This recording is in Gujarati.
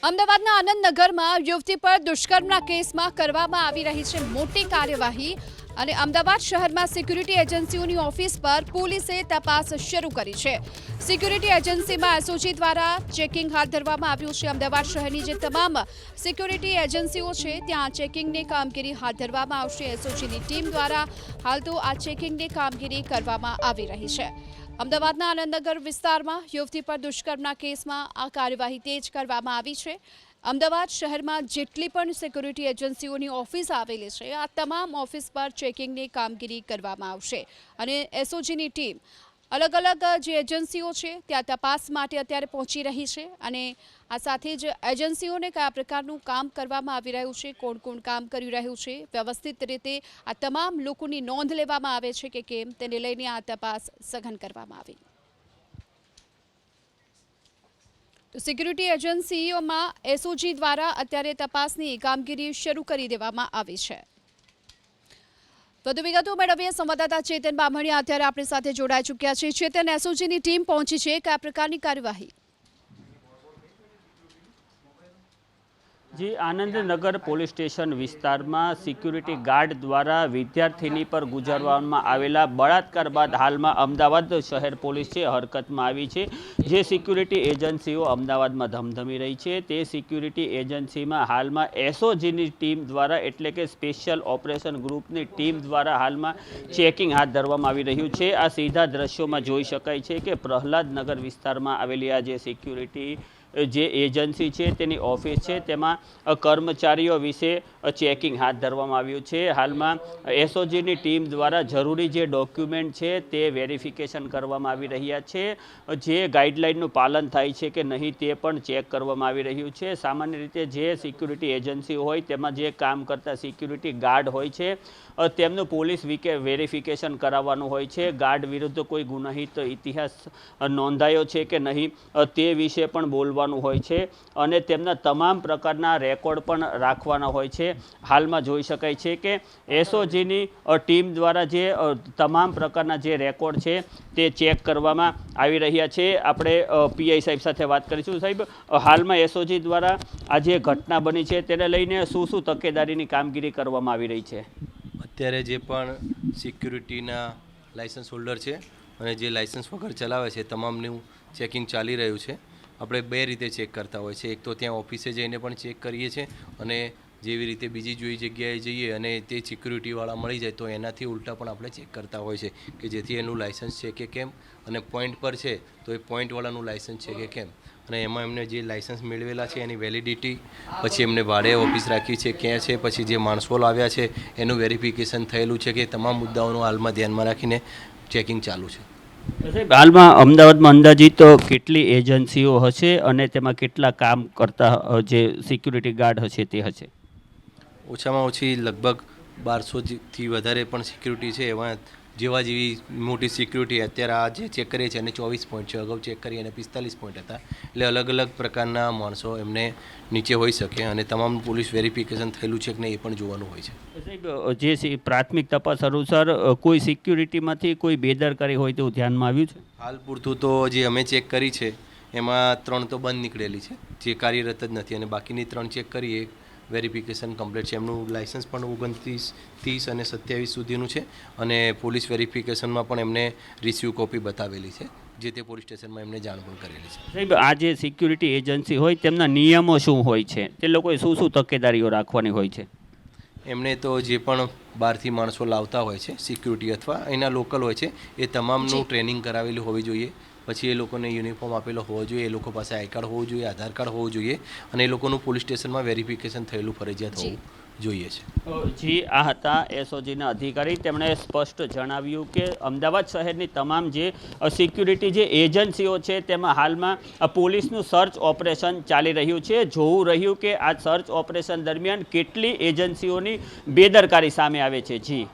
અમદાવાદના આનંદનગરમાં યુવતી પર દુષ્કર્મના કેસમાં કરવામાં આવી રહી છે મોટી કાર્યવાહી અને અમદાવાદ શહેરમાં સિક્યુરિટી એજન્સીઓની ઓફિસ પર પોલીસે તપાસ શરૂ કરી છે। સિક્યુરિટી એજન્સીમાં એસઓજી દ્વારા ચેકિંગ હાથ ધરવામાં આવ્યું છે। અમદાવાદ શહેરની જે તમામ સિક્યુરિટી એજન્સીઓ છે ત્યાં ચેકિંગની કામગીરી હાથ ધરવામાં આવશે। એસઓજીની ટીમ દ્વારા હાલ તો આ ચેકિંગની કામગીરી કરવામાં આવી રહી છે। અમદાવાદના આનંદનગર વિસ્તારમાં યુવતી પર દુષ્કર્મના કેસમાં આ કાર્યવાહી તેજ કરવામાં આવી છે। અમદાવાદ શહેરમાં જેટલી પણ સિક્યુરિટી એજન્સીઓની ઓફિસ આવેલી છે આ તમામ ઓફિસ પર ચેકિંગની કામગીરી કરવામાં આવશે અને એસઓજીની ટીમ અલગ અલગ જે એજન્સીઓ છે ત્યાં તપાસ માટે અત્યારે પહોંચી રહી છે અને આ સાથે જ એજન્સીઓને કયા પ્રકારનું કામ કરવામાં આવી રહ્યું છે, કોણ કોણ કામ કરી રહ્યું છે, વ્યવસ્થિત રીતે આ તમામ લોકોની નોંધ લેવામાં આવે છે કે કેમ તેને લઈને આ તપાસ સઘન કરવામાં આવી। તો સિક્યુરિટી એજન્સીઓમાં એસઓજી દ્વારા અત્યારે તપાસની કામગીરી શરૂ કરી દેવામાં આવી છે। વધુ વિગતો મેળવીએ સંવાદદાતા ચેતન બામણીયા અત્યારે આપણી સાથે જોડાઈ ચૂક્યા છે। ચેતન, એસઓજીની ટીમ પહોંચી છે, કયા પ્રકારની કાર્યવાહી? जी आनंदनगर पोलीस स्टेशन विस्तार में सिक्यूरिटी गार्ड द्वारा विद्यार्थीनी पर गुजरवामां आवेला बलात्कार बाद हाल में अमदावाद शहर पोलीस है हरकत में आई है। जे सिक्यूरिटी एजन्सीओ अमदावाद में धमधमी रही है ते सिक्यूरिटी एजन्सी में हाल में एसओजी टीम द्वारा एटले के स्पेशल ऑपरेशन ग्रुप की टीम द्वारा हाल में चेकिंग हाथ धरवामां आवी रह्युं छे। आ सीधा दृश्यों में जोई शकाय छे कि प्रहलादनगर विस्तार में आवेली आ जे सिक्यूरिटी जे एजन्सी है तेनी ऑफिस है तेमां कर्मचारीओ विषे चेकिंग हाथ धरवामां आव्युं छे। हाल में एसओजी नी टीम द्वारा जरूरी जे डॉक्यूमेंट है ते वेरिफिकेशन करवामां आवी रह्या छे। जे गाइडलाइननुं पालन थाय छे कि नहीं ते पण चेक करवामां आवी रह्युं छे। सामान्य रीते जे सिक्यूरिटी एजन्सी होय तेमां जे काम करता सिक्यूरिटी गार्ड होय छे तेमनुं पोलीस वेरिफिकेशन कराववानुं होय छे। गार्ड विरुद्ध कोई गुनाहित इतिहास नोंधायो छे कि नहीं ते विषे पण बोलवानुं होय छे अने तेमना तमाम प्रकारना रेकॉर्ड पण राखवाना होय छे। हाल में जोई शकाय छे कि एसओजीनी टीम द्वारा जे तमाम प्रकारना जे रेकॉर्ड छे ते चेक करवामां आवी रह्या छे। आपणे पीआई साहेब साथे वात करीशुं। साहेब, हाल में एसओजी द्वारा आ जे घटना बनी छे तेने लईने शुं शुं तकेदारीनी कामगीरी करवामां आवी रही छे? અત્યારે જે પણ સિક્યુરિટીના લાઇસન્સ હોલ્ડર છે અને જે લાઇસન્સ વગર ચલાવે છે તમામનું ચેકિંગ ચાલી રહ્યું છે। આપણે બે રીતે ચેક કરતા હોય છે, એક તો ત્યાં ઓફિસે જઈને પણ ચેક કરીએ છીએ અને જેવી રીતે બીજી જોઈ જગ્યાએ જઈએ અને તે સિક્યુરિટીવાળા મળી જાય તો એનાથી ઉલટા પણ આપણે ચેક કરતા હોય છે કે જેથી એનું લાઇસન્સ છે કે કેમ અને પોઈન્ટ પર છે તો એ પોઈન્ટવાળાનું લાઇસન્સ છે કે કેમ અને એમાં એમને જે લાઇસન્સ મેળવેલા છે એની વેલિડિટી, પછી એમને ભાડે ઓફિસ રાખી છે ક્યાં છે, પછી જે માણસો લાવ્યા છે એનું વેરિફિકેશન થયેલું છે કે તમામ મુદ્દાઓનું હાલમાં ધ્યાનમાં રાખીને ચેકિંગ ચાલુ છે। સાહેબ, હાલમાં અમદાવાદમાં અંદાજિત કેટલી એજન્સીઓ હશે અને તેમાં કેટલા કામ કરતા જે સિક્યુરિટી ગાર્ડ હશે તે હશે? ઓછામાં ઓછી લગભગ 1200થી વધારે પણ સિક્યુરિટી છે। એમાં જેવી મોટી સિક્યુરિટી અત્યારે આ જે ચેક કરીએ છીએ અને 24 પોઈન્ટ છે, અગાઉ ચેક કરી અને 45 પોઈન્ટ હતા। એટલે અલગ અલગ પ્રકારના માણસો એમને નીચે હોઈ શકે અને તમામ પોલીસ વેરિફિકેશન થયેલું છે કે નહીં એ પણ જોવાનું હોય છે। સાહેબ, જે પ્રાથમિક તપાસ અનુસાર કોઈ સિક્યુરિટીમાંથી કોઈ બેદરકારી હોય તેવું ધ્યાનમાં આવ્યું છે? હાલ પૂરતું તો જે અમે ચેક કરી છે એમાં 3 તો બંધ નીકળેલી છે જે કાર્યરત જ નથી અને બાકીની 3 ચેક કરીએ વેરિફિકેશન કમ્પ્લીટ છે। એમનું લાઇસન્સ પણ 29, 30 અને 27 સુધીનું છે અને પોલીસ વેરિફિકેશનમાં પણ એમને રિસીવ કોપી બતાવેલી છે જે તે પોલીસ સ્ટેશનમાં એમને જાણ પણ કરેલી છે। સાહેબ, આ જે સિક્યુરિટી એજન્સી હોય તેમના નિયમો શું હોય છે? તે લોકોએ શું શું તકેદારીઓ રાખવાની હોય છે? એમને તો જે પણ બહારથી માણસો લાવતા હોય છે સિક્યુરિટી અથવા એના લોકલ હોય છે એ તમામનું ટ્રેનિંગ કરાવેલી હોવી જોઈએ। પછી એ લોકોને યુનિફોર્મ આપેલો હોવો જોઈએ, એ લોકો પાસે આઈ કાર્ડ હોવું જોઈએ, આધાર કાર્ડ હોવું જોઈએ અને એ લોકોનું પોલીસ સ્ટેશનમાં વેરિફિકેશન થયેલું ફરજિયાત હોવું જોઈએ છે। જી, આ હતા એસઓજીના અધિકારી। તેમણે સ્પષ્ટ જણાવ્યું કે અમદાવાદ શહેરની તમામ જે સિક્યુરિટી જે એજન્સીઓ છે તેમાં હાલમાં પોલીસનું સર્ચ ઓપરેશન ચાલી રહ્યું છે। જોવું રહ્યું કે આ સર્ચ ઓપરેશન દરમિયાન કેટલી એજન્સીઓની બેદરકારી સામે આવે છે। જી।